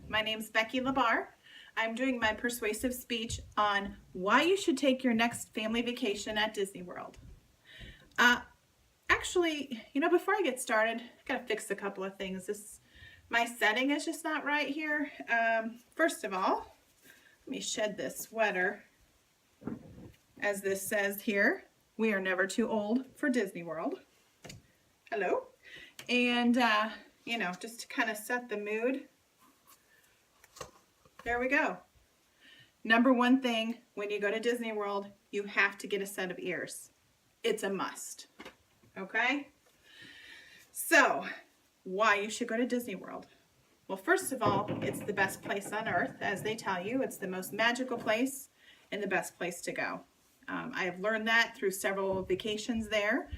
My name's Becky LaBar. I'm doing my persuasive speech on why you should take your next family vacation at Disney World. Actually, before I get started, I gotta fix a couple of things. My setting is just not right here. First of all, let me shed this sweater. As this says here, we are never too old for Disney World. Hello. And, just to kind of set the mood, there we go. Number one thing, when you go to Disney World, you have to get a set of ears. It's a must, okay? So, why you should go to Disney World? Well, first of all, it's the best place on earth, as they tell you. It's the most magical place and the best place to go. I have learned that through several vacations there,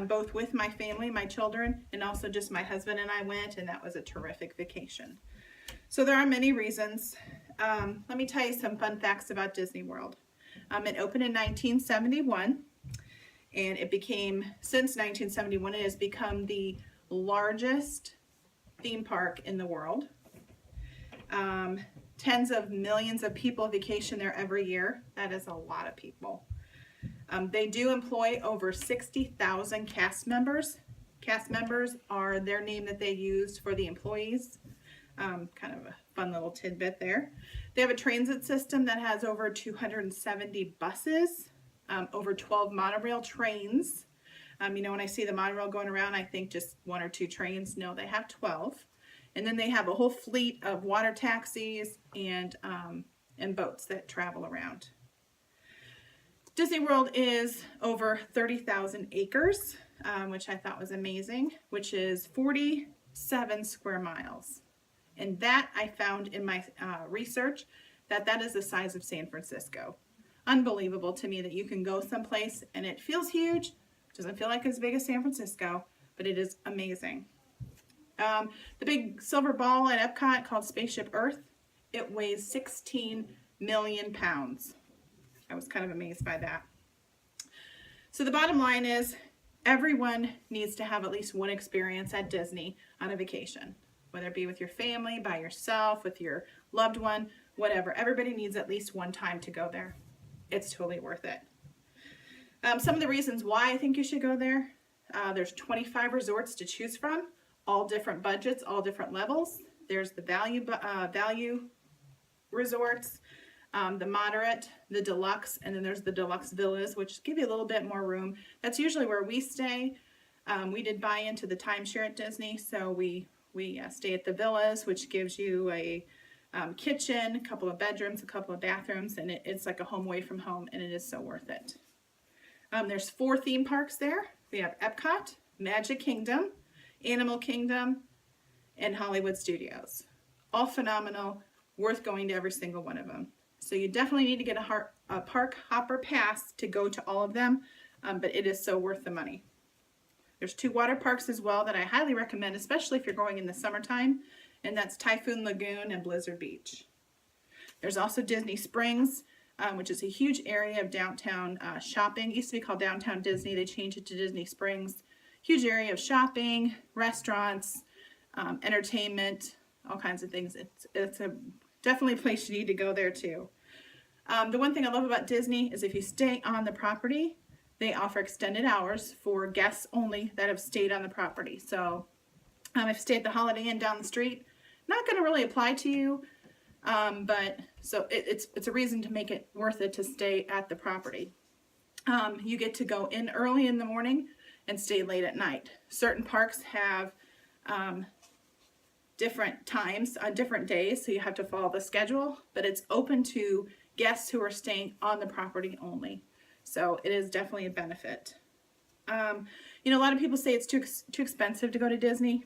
both with my family, my children, and also just my husband and I went, and that was a terrific vacation. So there are many reasons. Let me tell you some fun facts about Disney World. It opened in 1971, and since 1971, it has become the largest theme park in the world. Tens of millions of people vacation there every year. That is a lot of people. They do employ over 60,000 cast members. Cast members are their name that they use for the employees. Kind of a fun little tidbit there. They have a transit system that has over 270 buses, over 12 monorail trains. When I see the monorail going around, I think just one or two trains. No, they have 12. And then they have a whole fleet of water taxis and boats that travel around. Disney World is over 30,000 acres, which I thought was amazing, which is 47 square miles. And that I found in my research that is the size of San Francisco. Unbelievable to me that you can go someplace and it feels huge. Doesn't feel like as big as San Francisco, but it is amazing. The big silver ball at Epcot called Spaceship Earth, it weighs 16 million pounds. I was kind of amazed by that. So the bottom line is everyone needs to have at least one experience at Disney on a vacation. Whether it be with your family, by yourself, with your loved one, whatever. Everybody needs at least one time to go there. It's totally worth it. Some of the reasons why I think you should go there. There's 25 resorts to choose from, all different budgets, all different levels. There's the value resorts, the moderate, the deluxe, and then there's the deluxe villas, which give you a little bit more room. That's usually where we stay. We did buy into the timeshare at Disney, so we stay at the villas, which gives you a kitchen, a couple of bedrooms, a couple of bathrooms, and it's like a home away from home, and it is so worth it. There's 4 theme parks there. We have Epcot, Magic Kingdom, Animal Kingdom, and Hollywood Studios. All phenomenal, worth going to every single one of them. So you definitely need to get a park hopper pass to go to all of them, but it is so worth the money. There's 2 water parks as well that I highly recommend, especially if you're going in the summertime, and that's Typhoon Lagoon and Blizzard Beach. There's also Disney Springs, which is a huge area of downtown shopping. It used to be called Downtown Disney. They changed it to Disney Springs. Huge area of shopping, restaurants, entertainment, all kinds of things. It's definitely a place you need to go there too. The one thing I love about Disney is if you stay on the property, they offer extended hours for guests only that have stayed on the property. So if you stay at the Holiday Inn down the street, not going to really apply to you, but so it's a reason to make it worth it to stay at the property. You get to go in early in the morning and stay late at night. Certain parks have different times on different days, so you have to follow the schedule, but it's open to guests who are staying on the property only. So it is definitely a benefit. A lot of people say it's too expensive to go to Disney.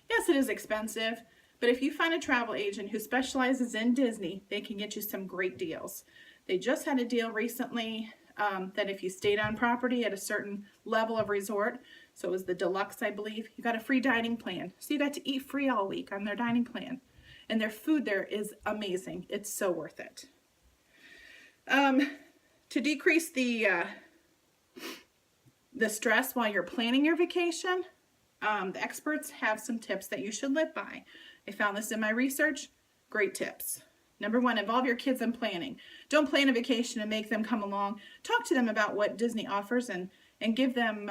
Yes, it is expensive, but if you find a travel agent who specializes in Disney, they can get you some great deals. They just had a deal recently that if you stayed on property at a certain level of resort, so it was the deluxe, I believe, you got a free dining plan. So you got to eat free all week on their dining plan. And their food there is amazing. It's so worth it. To decrease the stress while you're planning your vacation, the experts have some tips that you should live by. I found this in my research. great tips. Number one, involve your kids in planning. Don't plan a vacation and make them come along. Talk to them about what Disney offers and give them,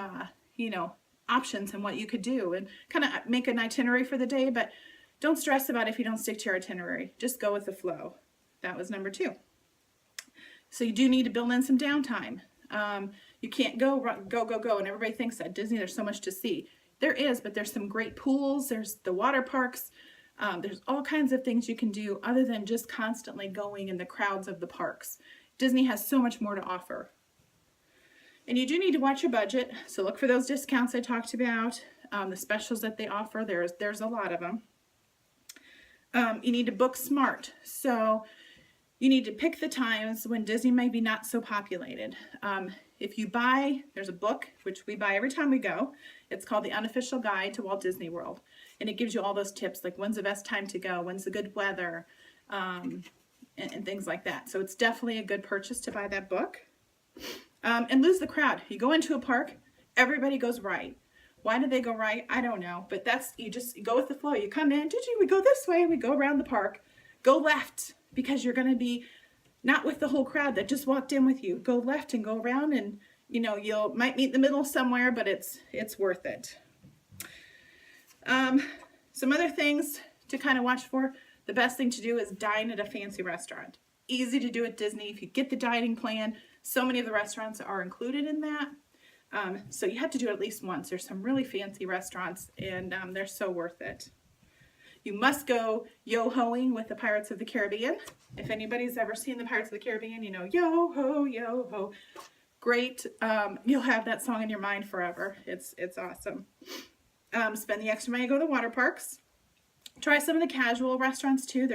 you know, options and what you could do, and kind of make an itinerary for the day, but don't stress about it if you don't stick to your itinerary. Just go with the flow. That was number two. So you do need to build in some downtime. You can't go, and everybody thinks at Disney there's so much to see. There is, but there's some great pools, there's the water parks, there's all kinds of things you can do other than just constantly going in the crowds of the parks. Disney has so much more to offer. And you do need to watch your budget, so look for those discounts I talked about, the specials that they offer. There's a lot of them. You need to book smart, so you need to pick the times when Disney may be not so populated. If you buy, there's a book, which we buy every time we go. It's called The Unofficial Guide to Walt Disney World. And it gives you all those tips, like when's the best time to go, when's the good weather, and things like that. So it's definitely a good purchase to buy that book. And lose the crowd. You go into a park, everybody goes right. Why do they go right? I don't know. But you just go with the flow. You come in, we go this way, we go around the park. Go left, because you're going to be not with the whole crowd that just walked in with you. Go left and go around, and you know, might meet in the middle somewhere, but it's worth it. Some other things to kind of watch for. The best thing to do is dine at a fancy restaurant. Easy to do at Disney. If you get the dining plan, so many of the restaurants are included in that. So you have to do it at least once. There's some really fancy restaurants, and they're so worth it. You must go yo-hoing with the Pirates of the Caribbean. If anybody's ever seen the Pirates of the Caribbean, you know, yo-ho, yo-ho. Great. You'll have that song in your mind forever. It's awesome. Spend the extra money, go to the water parks. Try some of the casual restaurants too.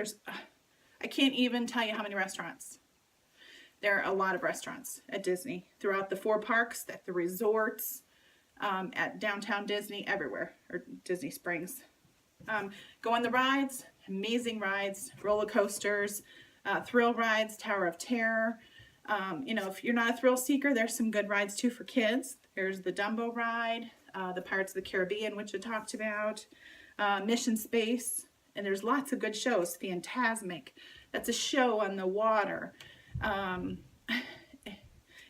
I can't even tell you how many restaurants. There are a lot of restaurants at Disney throughout the 4 parks, at the resorts, at downtown Disney, everywhere, or Disney Springs. Go on the rides, amazing rides, roller coasters, thrill rides, Tower of Terror. You know, if you're not a thrill seeker, there's some good rides too for kids. There's the Dumbo ride, the Pirates of the Caribbean, which I talked about, Mission Space, and there's lots of good shows. Fantasmic, that's a show on the water.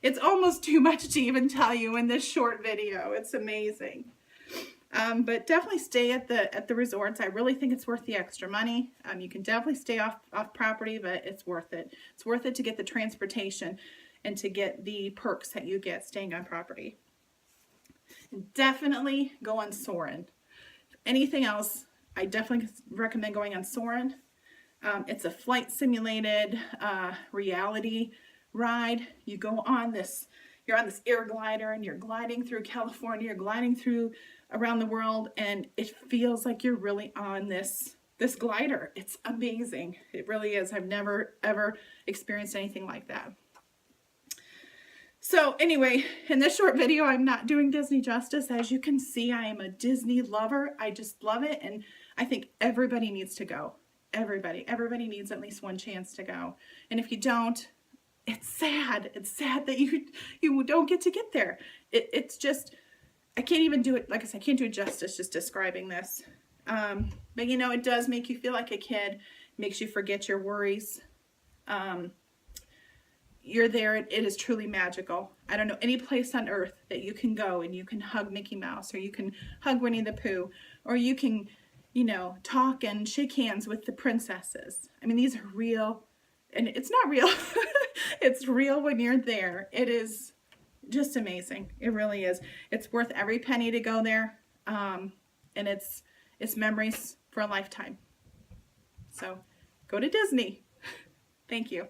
It's almost too much to even tell you in this short video. It's amazing. But definitely stay at the resorts. I really think it's worth the extra money. You can definitely stay off property, but it's worth it. It's worth it to get the transportation and to get the perks that you get staying on property. And definitely go on Soarin'. Anything else, I definitely recommend going on Soarin'. It's a flight simulated reality ride. You go on this, you're on this air glider and you're gliding through California, you're gliding through around the world, and it feels like you're really on this glider. It's amazing. It really is. I've never ever experienced anything like that. So anyway, in this short video, I'm not doing Disney justice. As you can see, I am a Disney lover. I just love it, and I think everybody needs to go. Everybody needs at least one chance to go. And if you don't, it's sad. It's sad that you don't get to get there. It's just, I can't even do it, like I said, I can't do it justice just describing this. But you know, it does make you feel like a kid, makes you forget your worries. You're there, it is truly magical. I don't know any place on earth that you can go and you can hug Mickey Mouse, or you can hug Winnie the Pooh, or you can, you know, talk and shake hands with the princesses. I mean, these are real, and it's not real. It's real when you're there. It is just amazing. It really is. It's worth every penny to go there, and it's memories for a lifetime. So go to Disney. Thank you.